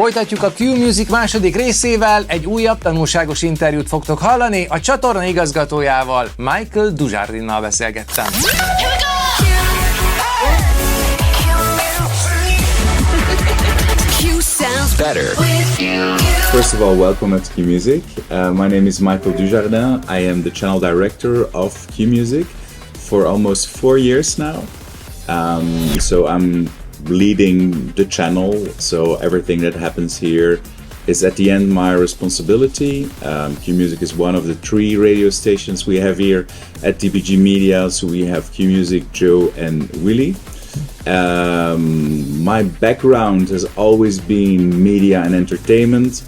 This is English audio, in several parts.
Folytatjuk a Q-Music második részével, egy újabb tanulságos interjút fogtok hallani, a csatorna igazgatójával, Michael Dujardininnal beszélgettem. First of all, welcome at Q-Music. My name is Michael Dujardin. I am the channel director of Q-Music for almost 4 years now. So I'm leading the channel, so everything that happens here is at the end my responsibility. Q-Music is one of the 3 radio stations we have here at TPG Media, so we have Q-Music, Joe and Willy. My background has always been media and entertainment.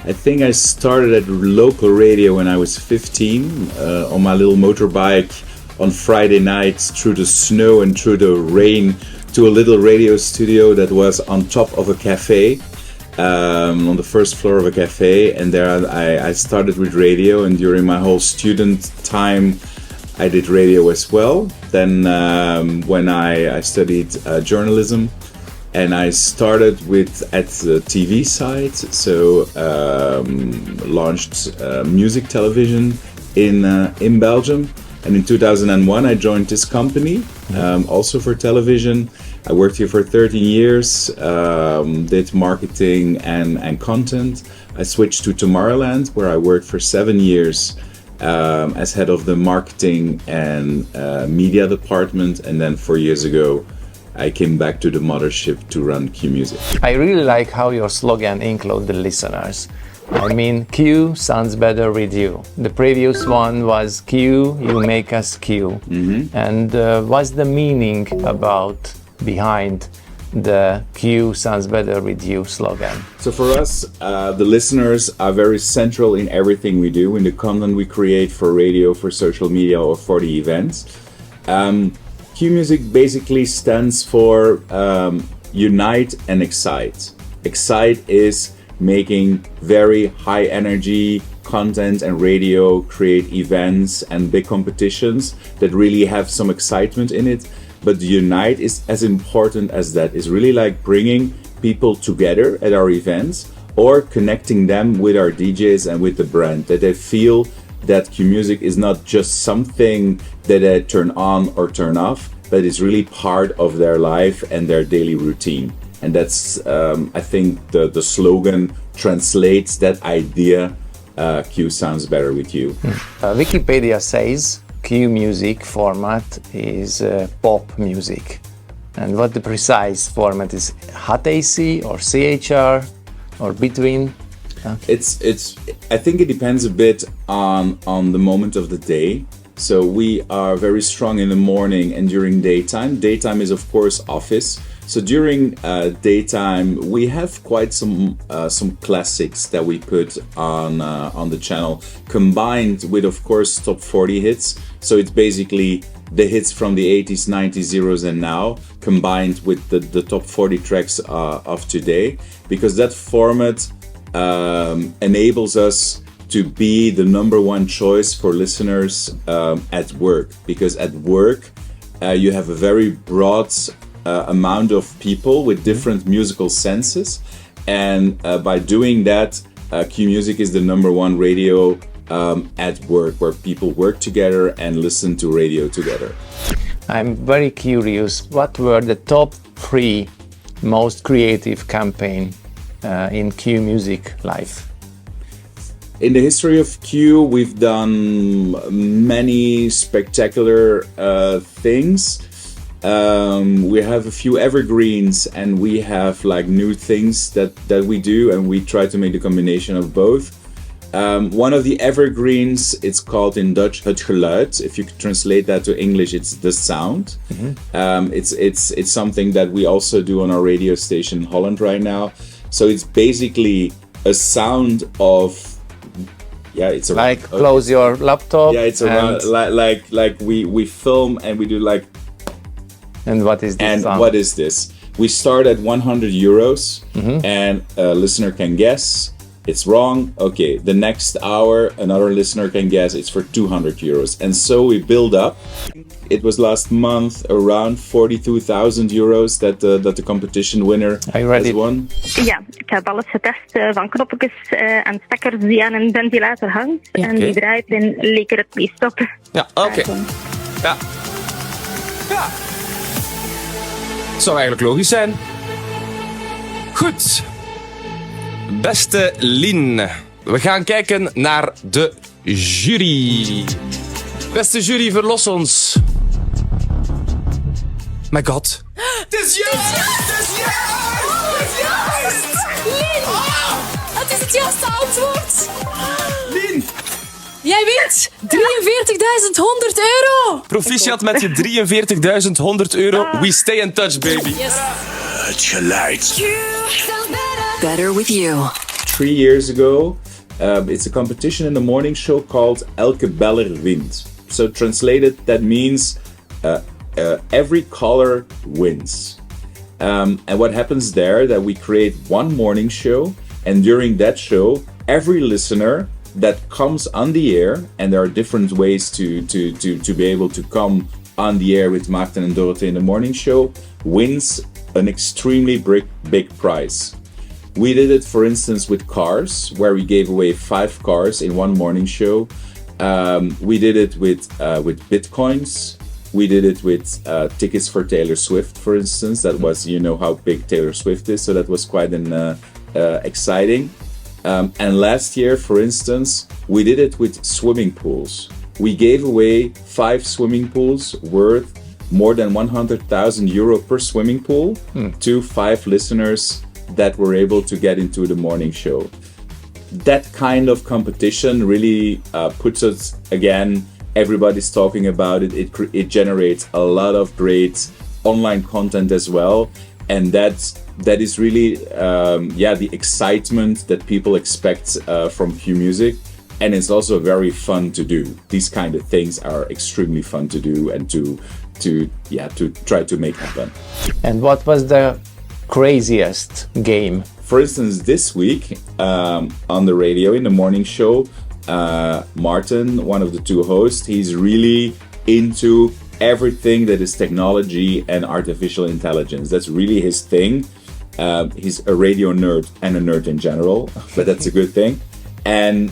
I think I started at local radio when I was 15 on my little motorbike on Friday nights through the snow and through the rain to a little radio studio that was on top of a cafe, on the first floor of a cafe, and there I started with radio, and during my whole student time I did radio as well. Then when I studied journalism, and I started at the TV side, so launched music television in Belgium. And in 2001 I joined this company, also for television. I worked here for 13 years, did marketing and content. I switched to Tomorrowland, where I worked for 7 years as head of the marketing and media department, and then 4 years ago I came back to the mothership to run Q-Music. I really like how your slogan includes the listeners. I mean, Q sounds better with you. The previous one was Q, you make us Q. And what's the meaning behind the Q sounds better with you slogan? So for us, the listeners are very central in everything we do, in the content we create for radio, for social media, or for the events. Q-Music basically stands for unite and excite. Excite is making very high energy content and radio, create events and big competitions that really have some excitement in it. But unite is as important as that. It's really like bringing people together at our events or connecting them with our DJs and with the brand, that they feel that Q-Music is not just something that they turn on or turn off, but it's really part of their life and their daily routine. And that's, I think, the slogan translates that idea, Q sounds better with you. Wikipedia says Q-Music format is pop music. And what the precise format is, hot AC or CHR or between? I think it depends a bit on the moment of the day. So we are very strong in the morning and during daytime. Daytime is of course office. So during daytime, we have quite some classics that we put on the channel, combined with, of course, top 40 hits. So it's basically the hits from the 80s, 90s, zeros, and now, combined with the top 40 tracks of today, because that format enables us to be the #1 choice for listeners at work. Because at work, you have a very broad amount of people with different musical senses, and by doing that, Q-Music is the #1 radio at work, where people work together and listen to radio together. I'm very curious, what were the top 3 most creative campaign in Q-Music life? In the history of Q, we've done many spectacular things. We have a few evergreens, and we have like new things that we do, and we try to make the combination of both. One of the evergreens, it's called in Dutch het geluid. If you could translate that to English, it's the sound. It's something that we also do on our radio station in Holland right now. So it's basically a sound of, it's like close your laptop. Yeah, it's around like we film and we do like. And what is this? And what is this? We start at €100, and a listener can guess. it's wrong. Okay, the next hour, another listener can guess it's for 200 euros. And so we build up. It was last month around 42,000 euros that the competition winner has won. Ja, ik heb alles getest van knopjes en stekkers die aan een ventilator hangt. En die draait en leek er het meest op. Ja, oké. Ja. Ja. Zou eigenlijk logisch zijn. Goed. Beste Lien, we gaan kijken naar de jury. Beste jury, verlos ons. My god. Het is juist! Het is juist! Lien! Het is het juiste antwoord. Lien! Jij wint 43.100 euro. Proficiat met je 43.100 euro. We stay in touch, baby. Yes. Het geluid. Better with you. 3 years ago, it's a competition in the morning show called Elke Beller wint. So translated, that means every caller wins. And what happens there, that we create one morning show, and during that show, every listener that comes on the air, and there are different ways to be able to come on the air with Maarten and Dorothee in the morning show, wins an extremely big prize. We did it, for instance, with cars, where we gave away 5 cars in one morning show. We did it with Bitcoins. We did it with tickets for Taylor Swift, for instance. That was, you know how big Taylor Swift is, so that was quite exciting. And last year, for instance, we did it with swimming pools. We gave away 5 swimming pools worth more than 100,000 euro per swimming pool to 5 listeners that were able to get into the morning show. That kind of competition really puts us, again, everybody's talking about it. It generates a lot of great online content as well. And that is really, the excitement that people expect from Q Music. And it's also very fun to do. These kind of things are extremely fun to do and to try to make happen. And what was the craziest game? For instance, this week on the radio in the morning show, Martin, one of the 2 hosts, he's really into everything that is technology and artificial intelligence. That's really his thing. He's a radio nerd and a nerd in general, but that's a good thing. And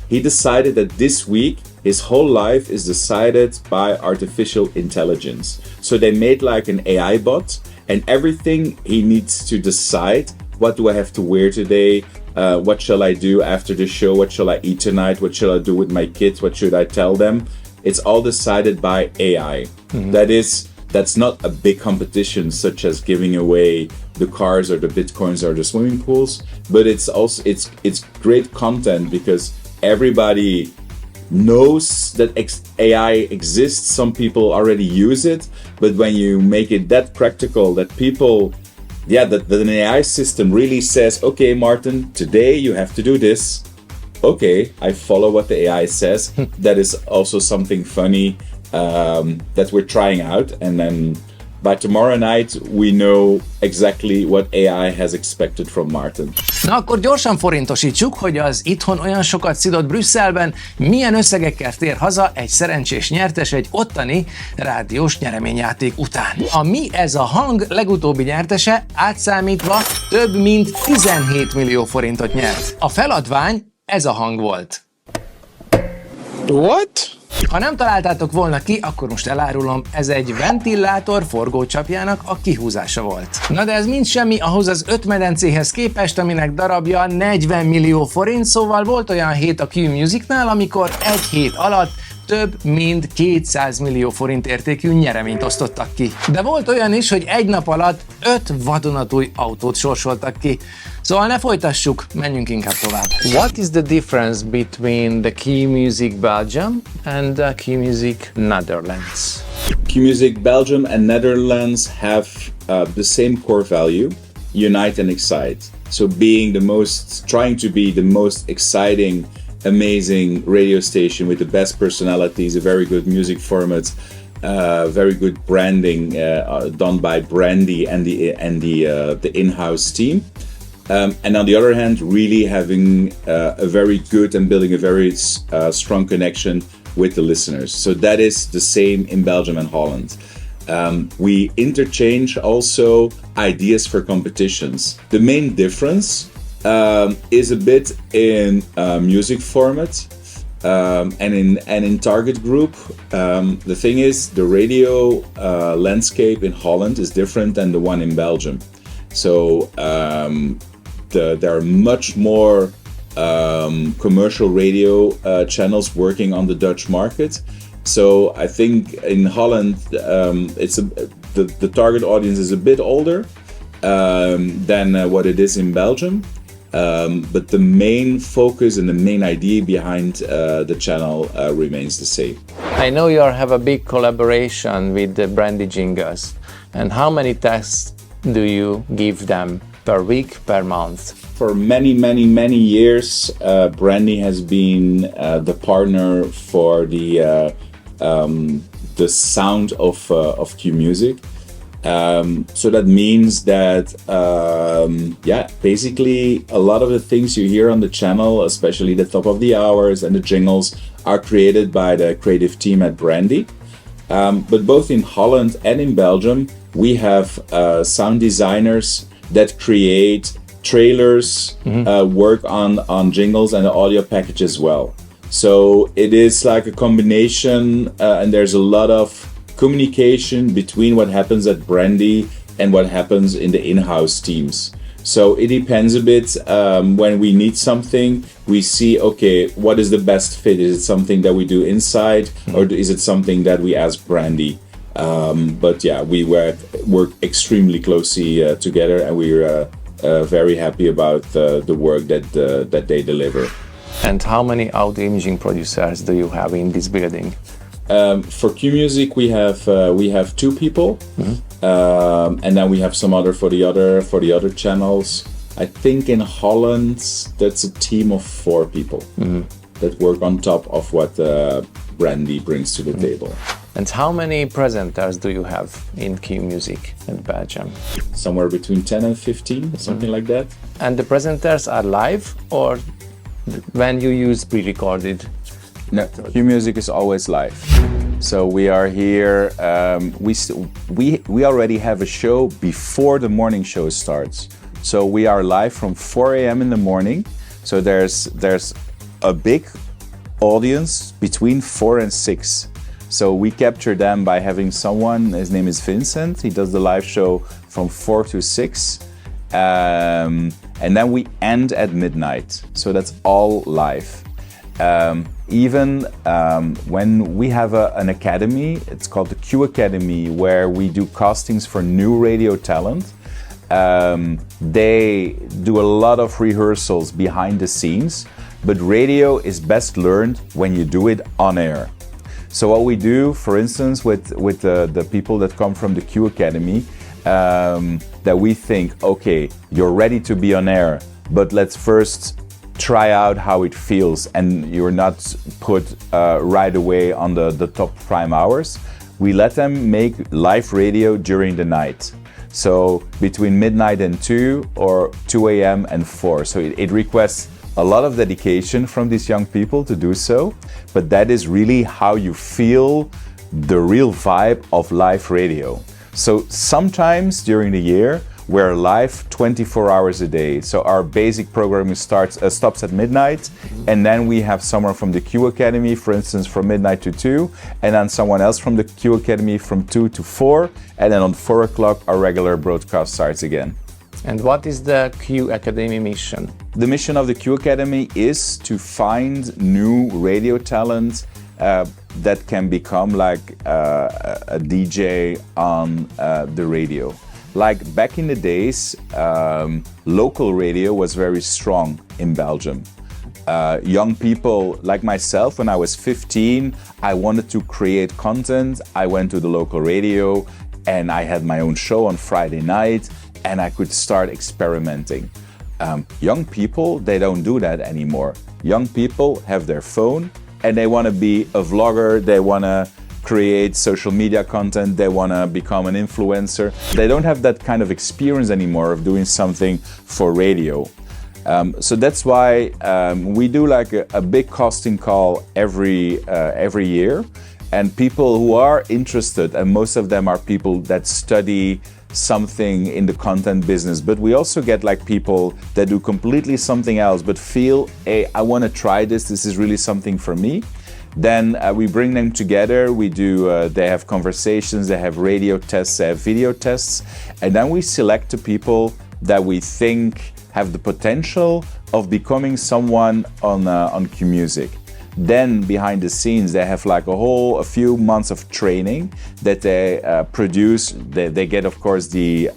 he decided that this week his whole life is decided by artificial intelligence. So they made like an AI bot, and everything he needs to decide: what do I have to wear today? What shall I do after the show? What shall I eat tonight? What shall I do with my kids? What should I tell them? It's all decided by AI. Mm-hmm. That's not a big competition such as giving away the cars or the Bitcoins or the swimming pools, but it's great content because everybody knows that AI exists. Some people already use it, but when you make it that practical that people, that an AI system really says, okay, Martin, today you have to do this. Okay, I follow what the AI says. That is also something funny that we're trying out, and then by tomorrow night we know exactly what AI has expected from Martin. Na akkor gyorsan forintosítsuk, hogy az itthon olyan sokat szidott Brüsszelben milyen összegekkel tér haza egy szerencsés nyertes egy ottani rádiós nyereményjáték után. A Mi ez a hang legutóbbi nyertese átszámítva több mint 17 millió forintot nyert. A feladvány ez a hang volt. What? Ha nem találtátok volna ki, akkor most elárulom, ez egy ventilátor forgócsapjának a kihúzása volt. Na de ez mind semmi ahhoz az 5 medencéhez képest, aminek darabja 40 millió forint, szóval volt olyan hét a Q Musicnál, amikor egy hét alatt több mint 200 millió forint értékű nyereményt osztottak ki. De volt olyan is, hogy egy nap alatt 5 vadonatúj autót sorsoltak ki. Szóval ne folytassuk, menjünk inkább tovább. What is the difference between the Q Music Belgium and the Q Music Netherlands? Q Music Belgium and Netherlands have the same core value: unite and excite. So trying to be the most exciting, amazing radio station with the best personalities, a very good music format, very good branding done by Brandy and the in-house team. And on the other hand, really having a very good and building a very strong connection with the listeners. So that is the same in Belgium and Holland. We interchange also ideas for competitions. The main difference is a bit in music format and in target group. The thing is, the radio landscape in Holland is different than the one in Belgium. So there are much more commercial radio channels working on the Dutch market. So I think in Holland, the target audience is a bit older than what it is in Belgium. But the main focus and the main idea behind the channel remains the same. I know you have a big collaboration with the Brandy Jingles. And how many tests do you give them per week, per month? For many years, Brandy has been the partner for the sound of Q Music. So that means that, basically a lot of the things you hear on the channel, especially the top of the hours and the jingles, are created by the creative team at Brandy. But both in Holland and in Belgium, we have sound designers that create trailers, work on jingles and the audio package as well. So it is like a combination, and there's a lot of communication between what happens at Brandy and what happens in the in-house teams. So it depends a bit. When we need something, we see, okay, what is the best fit? Is it something that we do inside, or is it something that we ask Brandy? But yeah, we work extremely closely together, and we're very happy about the work that they deliver. And how many audio imaging producers do you have in this building? For Q Music, we have 2 people, and then we have some other for the other channels. I think in Holland that's a team of 4 people that work on top of what Brandy brings to the table. And how many presenters do you have in Q Music in Belgium? Somewhere between 10 and 15, something like that. And the presenters are live, or when you use pre-recorded? No, Q Music is always live. So we are here. We already have a show before the morning show starts. So we are live from 4 a.m. in the morning. So there's a big audience between 4 and 6. So we capture them by having someone. His name is Vincent. He does the live show from 4 to 6. And then we end at midnight. So that's all live. Even when we have an academy, it's called the Q Academy, where we do castings for new radio talent. They do a lot of rehearsals behind the scenes, but radio is best learned when you do it on air. So what we do, for instance, with the people that come from the Q Academy, that we think, okay, you're ready to be on air, but let's first try out how it feels, and you're not put right away on the top prime hours. We let them make live radio during the night. So between midnight and 2 or 2 a.m. and 4. So it requests a lot of dedication from these young people to do so, but that is really how you feel the real vibe of live radio. So sometimes during the year, we're live 24 hours a day. So our basic programming stops at midnight, and then we have someone from the Q Academy, for instance, from midnight to 2, and then someone else from the Q Academy from 2 to 4, and then on 4 o'clock our regular broadcast starts again. And what is the Q Academy mission? The mission of the Q Academy is to find new radio talent that can become like a DJ on the radio. Like back in the days, local radio was very strong in Belgium. Young people like myself, when I was 15, I wanted to create content. I went to the local radio and I had my own show on Friday night, and I could start experimenting. Young people, they don't do that anymore. Young people have their phone and they want to be a vlogger. They want to create social media content, they want to become an influencer. They don't have that kind of experience anymore of doing something for radio. So that's why we do like a big casting call every year, and people who are interested, and most of them are people that study something in the content business, but we also get like people that do completely something else but feel, hey, I want to try this is really something for me. Then we bring them together, we do, they have conversations, they have radio tests, they have video tests, and then we select the people that we think have the potential of becoming someone on Q Music. Then behind the scenes, they have like a few months of training that they produce. They get, of course, the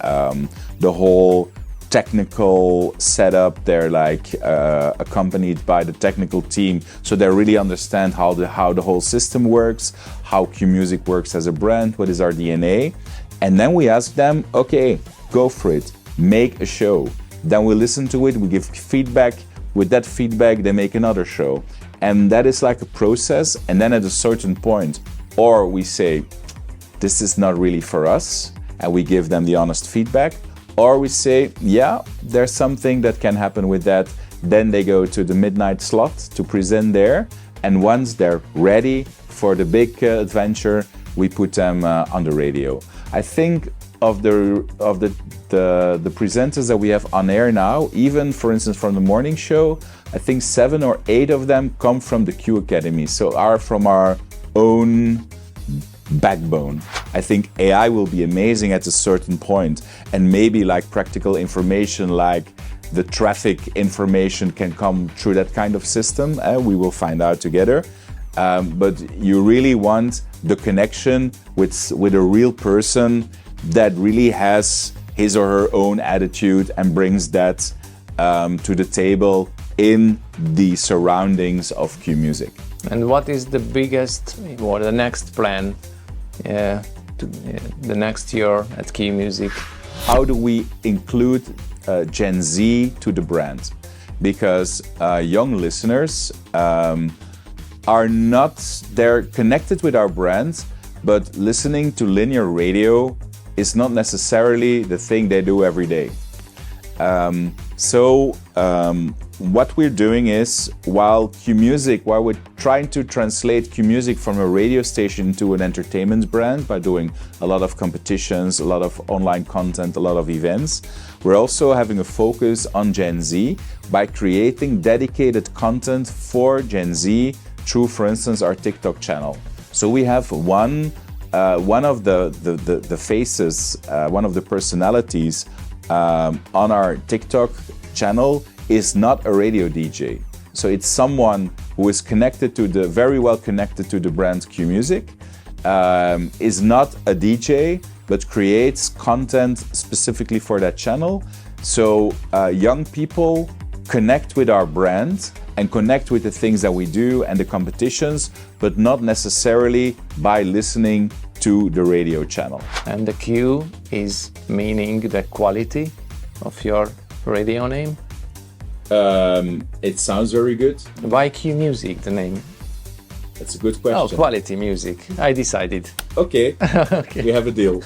whole technical setup. They're like accompanied by the technical team, so they really understand how the whole system works, how Q Music works as a brand, what is our DNA, and then we ask them, okay, go for it, make a show. Then we listen to it, we give feedback. With that feedback, they make another show. And that is like a process. And then at a certain point, or we say, this is not really for us, and we give them the honest feedback, or we say, yeah, there's something that can happen with that. Then they go to the midnight slot to present there. And once they're ready for the big adventure, we put them on the radio. I think of the presenters that we have on air now, even for instance from the morning show, I think 7 or 8 of them come from the Q Academy, so are from our own backbone. I think AI will be amazing at a certain point, and maybe like practical information like the traffic information can come through that kind of system. We will find out together. But you really want the connection with a real person that really has his or her own attitude and brings that to the table in the surroundings of Q Music. And what is the biggest or the next plan the next year at Q Music? How do we include Gen Z to the brand? Because young listeners are not, they're connected with our brand, but listening to linear radio is not necessarily the thing they do every day. So what we're doing is, while we're trying to translate Q Music from a radio station to an entertainment brand by doing a lot of competitions, a lot of online content, a lot of events, we're also having a focus on Gen Z by creating dedicated content for Gen Z through, for instance, our TikTok channel. So we have one of the faces, one of the personalities on our TikTok channel is not a radio DJ. So it's someone who is very well connected to the brand Q Music, is not a DJ, but creates content specifically for that channel. So young people connect with our brand and connect with the things that we do and the competitions, but not necessarily by listening to the radio channel. And the Q is meaning the quality of your radio name? It sounds very good. Why Q Music, the name? That's a good question. Oh, quality music. I decided. Okay, we have a deal.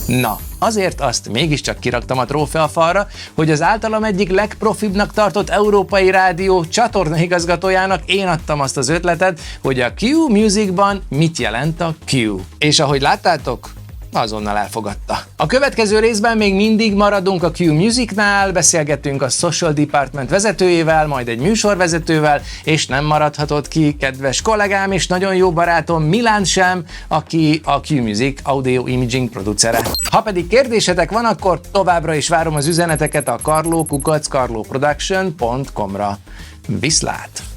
Na, azért azt mégiscsak kiraktam a trófeafalra, hogy az általam egyik legprofibbnak tartott európai rádió csatornaigazgatójának én adtam azt az ötletet, hogy a Q Musicban mit jelent a Q. És ahogy láttátok, azonnal elfogadta. A következő részben még mindig maradunk a Q Musicnál, beszélgetünk a Social Department vezetőjével, majd egy műsorvezetővel, és nem maradhatott ki kedves kollégám és nagyon jó barátom Milán sem, aki a Q Music Audio Imaging producere. Ha pedig kérdésetek van, akkor továbbra is várom az üzeneteket a karloproduction.com-ra. Viszlát!